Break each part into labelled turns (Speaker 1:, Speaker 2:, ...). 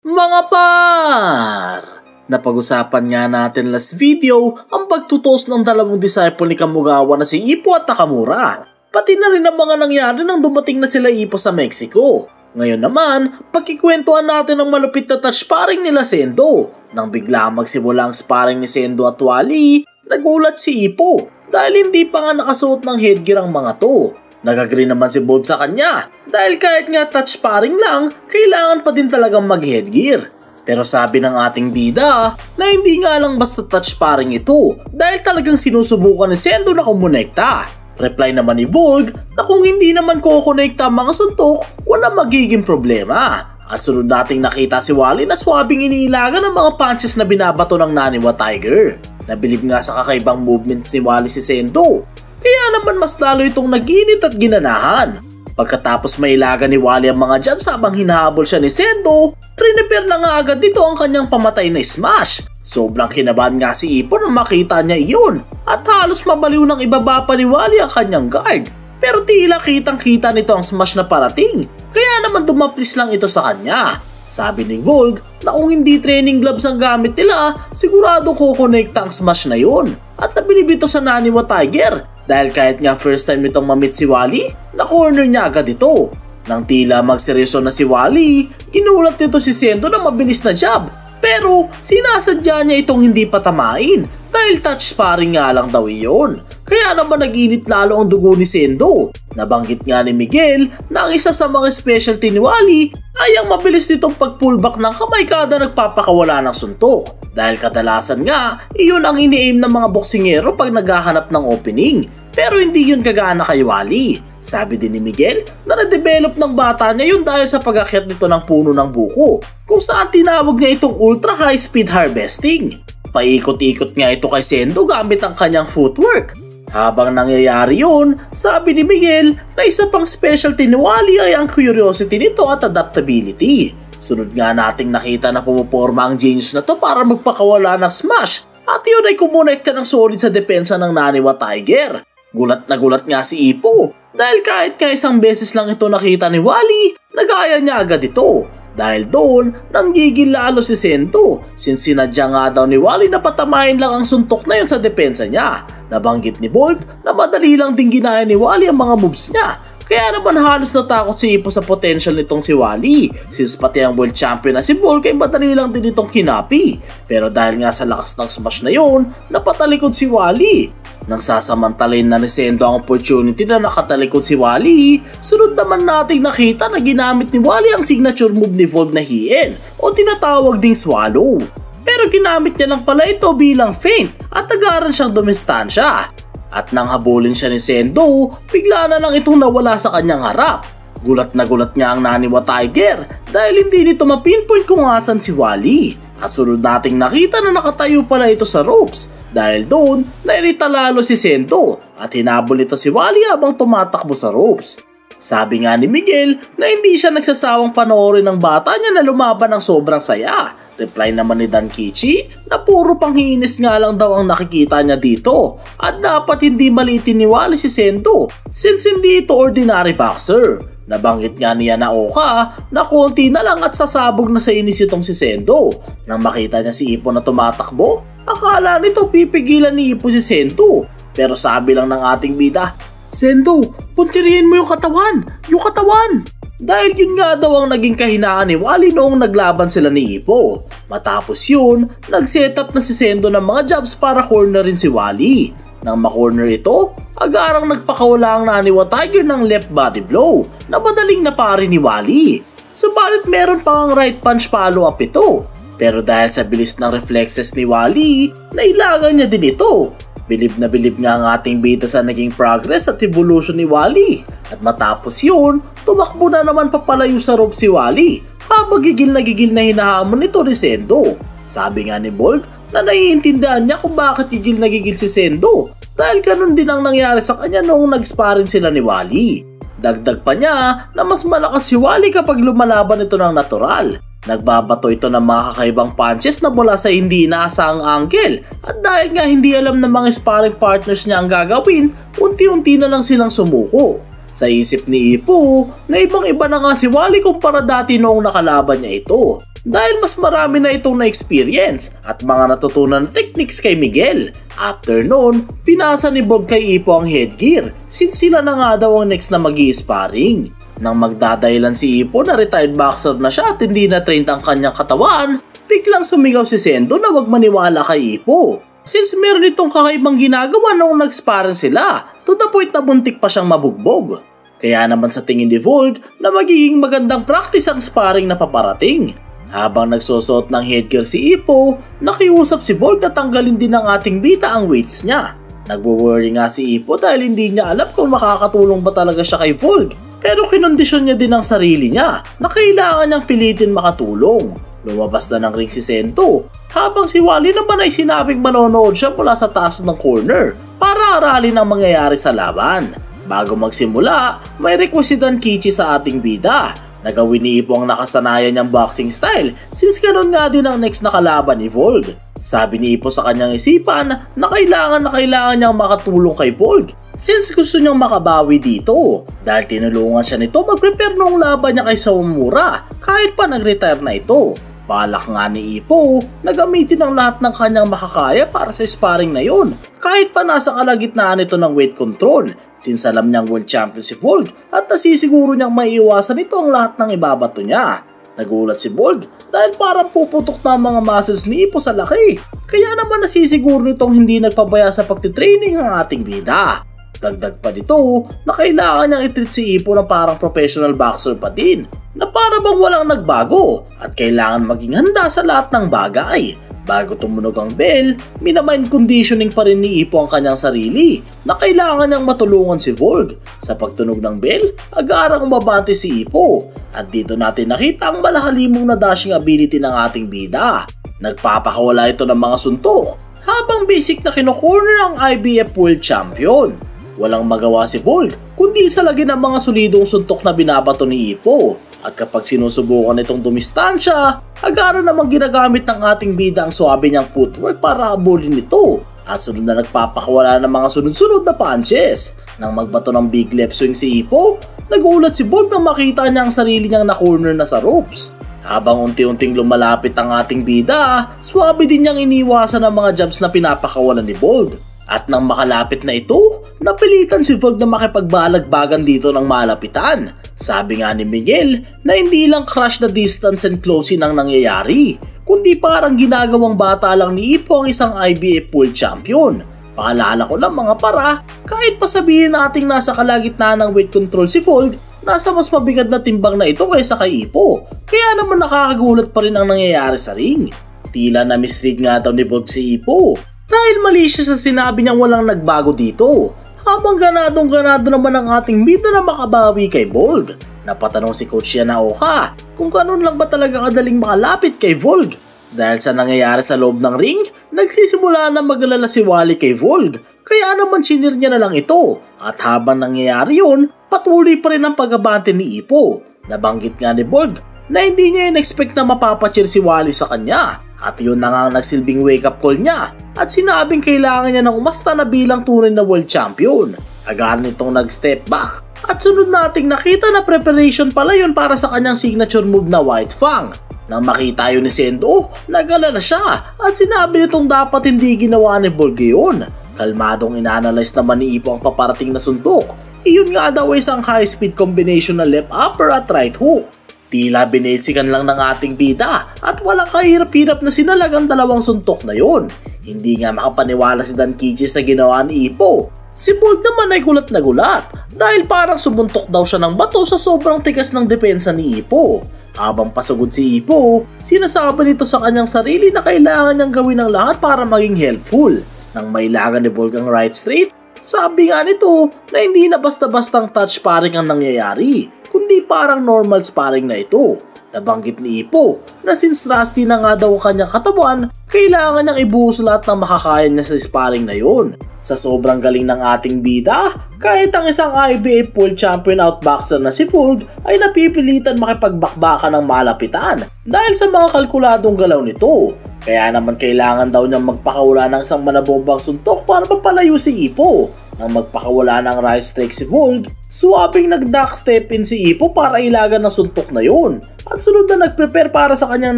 Speaker 1: Mga par! Napag-usapan nga natin last video ang pagtutos ng dalawang disciple ni Kamugawa na si Ippo at Nakamura. Pati na rin ang mga nangyari nang dumating na sila Ippo sa Mexico. Ngayon naman, pagkikwentuhan natin ang malupit na touch sparring nila Sendo. Nang bigla magsimula ang sparring ni Sendo at Wally, nagulat si Ippo dahil hindi pa nga nakasuot ng headgear ang mga to. Nag-agree naman si Bold sa kanya dahil kahit nga touch sparring lang, kailangan pa din talagang mag-headgear. Pero sabi ng ating bida na hindi nga lang basta touch sparring ito dahil talagang sinusubukan ni Sendo na kumonekta. Reply naman ni Volg na kung hindi naman kukonekta ang mga suntok, wala magiging problema. Ang sunod nating nakita si Wally na swabing iniilagan ng mga punches na binabato ng Naniwa Tiger. Nabilib nga sa kakaibang movements ni Wally si Sendo, kaya naman mas lalo itong naginit at ginanahan. Pagkatapos mailagan ni Wally ang mga jabs habang hinahabol siya ni Sendo, prepare na nga agad dito ang kanyang pamatay na smash. Sobrang kinabahan nga si Ippo nang makita niya iyon at halos mabaliw ng ibaba pa ni Wally ang kanyang guard. Pero tila kitang kita nito ang smash na parating, kaya naman dumaplis lang ito sa kanya. Sabi ni Volg na kung hindi training gloves ang gamit nila, sigurado kukonekta ang smash na yun. At nabilib ito sa Naniwa Tiger dahil kahit nga first time nitong mamit si Wally, na-corner niya agad ito. Nang tila magseryoso na si Wally, ginulat nito si Sendo na mabilis na jab. Pero sinasadya niya itong hindi patamain dahil touch sparring nga lang daw iyon. Kaya naman nag-init lalo ang dugo ni Sendo. Nabanggit nga ni Miguel na ang isa sa mga specialty ni Wally ay ang mabilis nitong pag-pullback ng kamay kada nagpapakawala ng suntok. Dahil kadalasan nga, iyon ang ini-aim ng mga boksingero pag naghahanap ng opening. Pero hindi yun kagana kay Wally. Sabi din ni Miguel na na-develop ng bata niya yun dahil sa pag-akyat nito ng puno ng buko, kung saan tinawag niya itong ultra high speed harvesting. Paikot-ikot nga ito kay Sendo gamit ang kanyang footwork. Habang nangyayari yun, sabi ni Miguel na isa pang specialty ni Wally ay ang curiosity nito at adaptability. Sunod nga nating nakita na pumuporma ang genius na to para magpakawala ng smash at yun ay kumonekta ng solid sa depensa ng Naniwa Tiger. Gulat na gulat nga si Ippo dahil kahit nga isang beses lang ito nakita ni Wally, nagaya niya agad ito. Dahil doon, nanggigil lalo si Sendo since sinadya nga daw ni Wally na patamahin lang ang suntok na yun sa depensa niya. Nabanggit ni Bolt na madali lang din ginaya ni Wally ang mga moves niya. Kaya naman halos natakot si Ippo sa potential nitong si Wally since pati ang world champion na si Bolt ay madali lang din itong kinapi. Pero dahil nga sa lakas ng smash na yun, napatalikod si Wally. Nang sasamantalin na ni Sendo ang opportunity na nakatalikod si Wally, sunod naman nating nakita na ginamit ni Wally ang signature move ni Volg na hien o tinatawag ding swallow. Pero ginamit niya lang pala ito bilang feint at agaran siyang dumistansya. At nang habulin siya ni Sendo, bigla na lang itong nawala sa kanyang harap. Gulat na gulat nga ang Naniwa Tiger dahil hindi nito mapinpoint kung asan si Wally. At sunod nating nakita na nakatayo pala ito sa ropes. Dahil doon, nairita lalo si Sendo at hinabol ito si Wally habang tumatakbo sa ropes. Sabi nga ni Miguel na hindi siya nagsasawang panoorin ng bata niya na lumaban ng sobrang saya. Reply naman ni Dan Kichi na puro panghiinis nga lang daw ang nakikita niya dito at dapat hindi maliitin ni Wally si Sendo since hindi ito ordinary boxer. Nabanggit nga niya na Oka na konti na lang at sasabog na sa inis itong si Sendo. Nang makita niya si Ippo na tumatakbo, akala nito pipigilan ni Ippo si Sendo. Pero sabi lang ng ating bida, "Sendo, puntirihin mo yung katawan! Yung katawan!" Dahil yun nga daw ang naging kahinaan ni Wally noong naglaban sila ni Ippo. Matapos yun, nag-setup na si Sendo ng mga jabs para cornerin si Wally. Nang makorner ito, agarang nagpakawala ang Naniwa Tiger ng left body blow na madaling napari ni Wally. Subalit meron pang right punch follow-up ito. Pero dahil sa bilis ng reflexes ni Wally, nailagan niya din ito. Bilib na bilib nga ang ating beta sa naging progress at evolution ni Wally. At matapos yun, tumakbo na naman papalayo sa rope si Wally habang gigil na hinahamon nito ni Sendo. Sabi nga ni Bolt na naiintindihan niya kung bakit gigil na gigil si Sendo dahil ganun din ang nangyari sa kanya noong nag-sparring sila ni Wally. Dagdag pa niya na mas malakas si Wally kapag lumalaban ito ng natural. Nagbabato ito ng mga kakaibang punches na mula sa hindi inaasahang angle at dahil nga hindi alam ng mga sparring partners niya ang gagawin, unti-unti na lang silang sumuko. Sa isip ni Ippo na ibang-iba na nga si Wally kumpara dati noong nakalaban niya ito. dahil mas marami na itong na-experience at mga natutunan na techniques kay Miguel. After noon, pinasa ni Bob kay Ipo ang headgear since sila na nga daw ang next na mag-i-sparring. Nang magdadahilan si Ipo na retired boxer na siya at hindi na trained ang kanyang katawan, biglang sumigaw si Sendo na wag maniwala kay Ipo. Since meron itong kakaibang ginagawa noong nag-sparring sila, to the point na buntik pa siyang mabugbog. Kaya naman sa tingin ni Volg na magiging magandang practice ang sparring na paparating. Habang nagsusuot ng headgear si Ipo, nakiusap si Volg na tanggalin din ng ating bita ang weights niya. Nagwo-worry nga si Ipo dahil hindi niya alam kung makakatulong ba talaga siya kay Volg. Pero kinondisyon niya din ang sarili niya na kailangan niyang pilitin makatulong. Lumabas na ng ring si Sento, habang si Wally naman ay sinabing manonood siya mula sa taas ng corner para aralin ang mangyayari sa laban. Bago magsimula, may request si Dan Kichi sa ating bida na gawin ni Ipo ang nakasanayan niyang boxing style since ganun nga din ang next na kalaban ni Volg. Sabi ni Ipo sa kanyang isipan na kailangan niyang makatulong kay Volg since gusto niyang makabawi dito dahil tinulungan siya nito mag-prepare noong laban niya kay Sawamura kahit pa nag-retire na ito. Balak nga ni Ipo na gamitin ang lahat ng kanyang makakaya para sa sparring na yun kahit pa nasa kalagitnaan ito ng weight control since alam niyang world champion si Volg at nasisiguro niyang maiiwasan ito ang lahat ng ibabato niya. Nagulat si Volg dahil parang puputok na ang mga muscles ni Ipo sa laki kaya naman nasisiguro nitong hindi nagpabaya sa pagtitraining ang ating bida. Dagdag pa dito na kailangan niyang i-treat si Ipo ng parang professional boxer pa din na para bang walang nagbago at kailangan maging handa sa lahat ng bagay. Bago tumunog ang bell, minamind conditioning pa rin ni Ipo ang kanyang sarili na kailangan niyang matulungan si Volg. Sa pagtunog ng bell, agarang umabante si Ipo at dito natin nakita ang malahalimong na dashing ability ng ating bida. Nagpapakawala ito ng mga suntok habang basic na kino-corner ang IBF World Champion. Walang magawa si Volg kundi salagin ang mga solidong suntok na binabato ni Ipo. At kapag sinusubukan itong dumistansya, agara namang ginagamit ng ating bida ang swabe niyang footwork para habulin ito. At sunod na nagpapakawala ng mga sunod-sunod na punches. Nang magbato ng big left swing si Ipo, nagulat si Volg nang makita niya ang sarili niyang na-corner na sa ropes. Habang unti-unting lumalapit ang ating bida, swabe din niyang iniwasan ang mga jabs na pinapakawalan ni Volg. At nang makalapit na ito, napilitan si Volg na makipagbalagbagan dito ng malapitan. Sabi nga ni Miguel na hindi lang crush the distance and closing ang nangyayari, kundi parang ginagawang bata lang ni Ipo ang isang IBF World Champion. Paalala ko lang mga para, kahit pa sabihin nating nasa kalagitnaan ng weight control si Volg, nasa mas mabigat na timbang na ito kaysa kay Ipo. Kaya naman nakakagulat pa rin ang nangyayari sa ring. Tila na misread nga daw ni Volg si Ipo dahil mali siya sa sinabi niyang walang nagbago dito. Habang ganadong-ganado naman ang ating bida na makabawi kay Volg. Napatanong si Coach Yanaoka kung ganun lang ba talaga kadaling makalapit kay Volg. Dahil sa nangyayari sa loob ng ring, nagsisimula na magalala si Wally kay Volg. Kaya naman sinir niya na lang ito. At habang nangyayari yun, patuloy pa rin ang pag-abante ni Ipo. Nabanggit nga ni Volg na hindi niya in-expect na mapapacheer si Wally sa kanya. At yun na nga ang nagsilbing wake-up call niya at sinabing kailangan niya ng umasta na bilang tunay na world champion. Agad nitong nag-step back at sunod nating nakita na preparation pala yun para sa kanyang signature move na White Fang. Nang makita yun ni Sendo, nag-alala siya at sinabi nitong dapat hindi ginawa ni Volg yun. Kalmadong inanalyze naman ni Ipo ang paparating na suntok. Iyon nga daw ay isang high-speed combination na left upper at right hook. Tila binesikan lang ng ating bida at walang kahirap-hirap na sinalag ang dalawang suntok na yon. Hindi nga makapaniwala si Dan Kichi sa ginawa ni Ipo. Si Volg naman ay gulat na gulat dahil parang sumuntok daw siya ng bato sa sobrang tigas ng depensa ni Ipo. Habang pasugod si Ipo, sinasabi nito sa kanyang sarili na kailangan niyang gawin ang lahat para maging helpful. Nang mailagan ni Volg ang right straight, sabi nga nito na hindi na basta-bastang touch sparring ang nangyayari, kundi parang normal sparring na ito. Nabanggit ni Ipo na since rusty na nga daw kanyang katawan, kailangan niyang ibuhos lahat ng makakaya niya sa sparring na yun. Sa sobrang galing ng ating bida, kahit ang isang IBF World Champion outboxer na si Volg ay napipilitan makipagbakbakan ng malapitan dahil sa mga kalkuladong galaw nito. Kaya naman kailangan daw niyang magpakawala ng isang manabombang suntok para mapalayo si Ipo. Nang magpakawala ng rise strike si Volg, swapping nag-duck step in si Ippo para ilagan ng suntok na yun. At sunod na nag-prepare para sa kanyang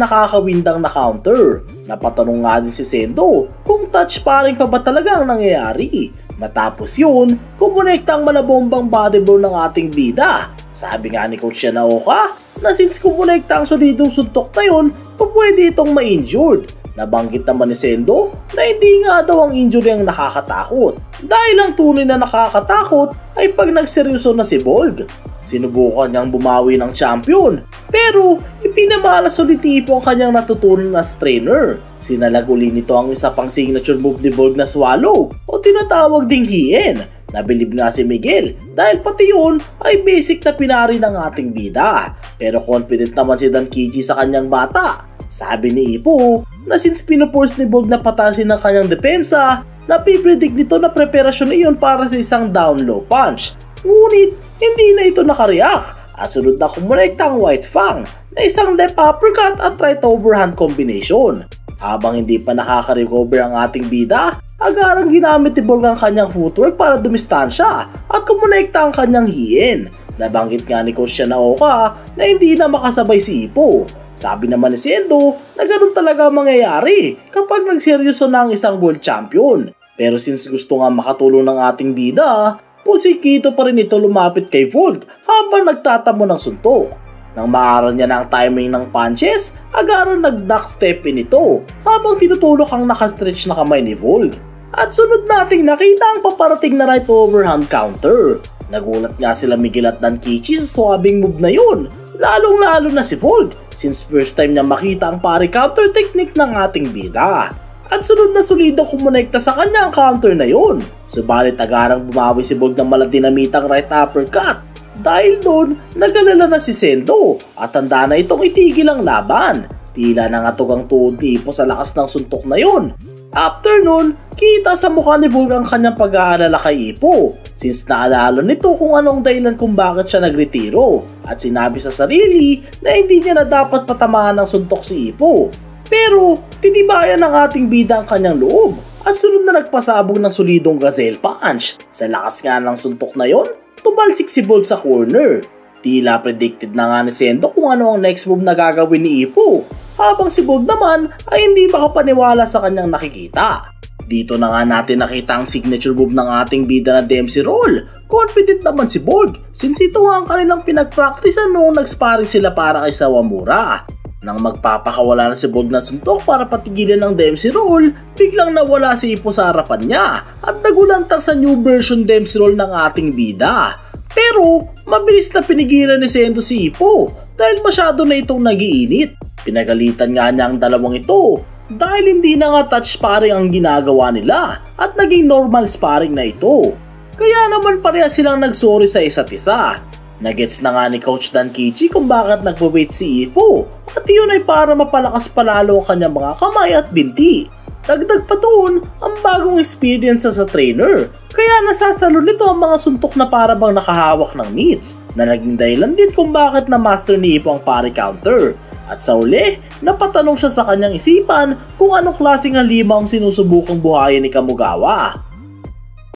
Speaker 1: nakakawindang na counter. Napatanong nga din si Sendo kung touch sparring pa ba talaga ang nangyayari. Matapos yun, kumonekta ang malabombang body blow ng ating bida. Sabi nga ni Coach Yanaoka na since kumonekta ang solidong suntok na yun, pwede itong ma-injured. Nabanggit naman ni Sendo na hindi nga daw ang injury ang nakakatakot dahil ang tunay na nakakatakot ay pag nagseryoso na si Volg. Sinubukan niyang bumawi ng champion pero ipinamalas ulit ni Ippo ang kanyang natutunan as trainer. Sinalaguli nito ang isa pang signature move ni Volg na swallow o tinatawag ding hien. Nabilib nga si Miguel dahil pati yun ay basic na pinari ng ating bida. Pero confident naman si Dankichi sa kanyang bata. Sabi ni Ippo na since pinupurse ni Volg na patasin ang kanyang depensa, napipredict nito na preparasyon na iyon para sa isang down low punch. Ngunit hindi na ito nakareact at sunod na kumonekta ang White Fang na isang left uppercut at right overhand combination. Habang hindi pa nakaka-recover ang ating bida, agarang ginamit ni Volg ang kanyang footwork para dumistansya at kumonekta ang kanyang hien. Nabanggit nga ni Coach Yanaoka na hindi na makasabay si Ippo. Sabi naman ni Sendo na ganun talaga mangyayari kapag nagseryoso na ang isang world champion. Pero since gusto nga makatulong ng ating bida, pusikito pa rin ito lumapit kay Volg habang nagtatamo ng suntok. Nang maaral niya na ang timing ng punches, agarang nag-duck step in ito habang tinutulok ang nakastretch na kamay ni Volg. At sunod nating nakita ang paparating na right overhand counter. Nagulat nga sila Miguel at Dankichi sa swabbing move na yun. Lalong-lalo na si Volg since first time niya makita ang pari counter technique ng ating bida. At sunod na solido kumonekta sa kanya ang counter na yun. Subalit agarang bumawi si Volg ng maladinamitang right uppercut. Dahil doon, nagalala na si Sendo at handa na itong itigil ang laban. Tila nangatog ang tuhod ni Ippo sa lakas ng suntok na yun. After nun, kita sa mukha ni Volg ang kanyang pag-aalala kay Ippo since naalala nito kung anong dahilan kung bakit siya nagretiro at sinabi sa sarili na hindi niya na dapat patamaan ng suntok si Ippo. Pero tinibayan ng ating bida ang kanyang loob at sunod na nagpasabog ng solidong gazelle punch. Sa lakas nga ng suntok na yon, tumalsik si Volg sa corner. Tila predicted na nga ni Sendo kung ano ang next move na gagawin ni Ippo. Habang si Volg naman ay hindi makapaniwala sa kanyang nakikita. Dito na nga natin nakita ang signature move ng ating bida na Dempsey Roll. Confident naman si Volg since ito nga ang kanilang pinagpracticean noong nag-sparring sila para kay Sawamura. Nang magpapakawala na si Volg na suntok para patigilan ng Dempsey Roll, biglang nawala si Ippo sa harapan niya at nagulantang sa new version Dempsey Roll ng ating bida. Pero mabilis na pinigilan ni Sendo si Ippo dahil masyado na itong nagiinit. Pinagalitan nga niya ang dalawang ito dahil hindi na nga touch sparring ang ginagawa nila at naging normal sparring na ito. Kaya naman pareha silang nagsorry sa isa't isa. Nagets na nga ni Coach Dankichi kung bakit nagpo-wait si Ippo at iyon ay para mapalakas palalo ang kanyang mga kamay at binti. Dagdag pa doon ang bagong experience sa trainer kaya nasasalo nito ang mga suntok na para bang nakahawak ng mitts na naging dahilan din kung bakit na-master ni Ippo ang pari counter. At sa uli, napatanong siya sa kanyang isipan kung anong klaseng halima ang sinusubukang buhayin ni Kamugawa.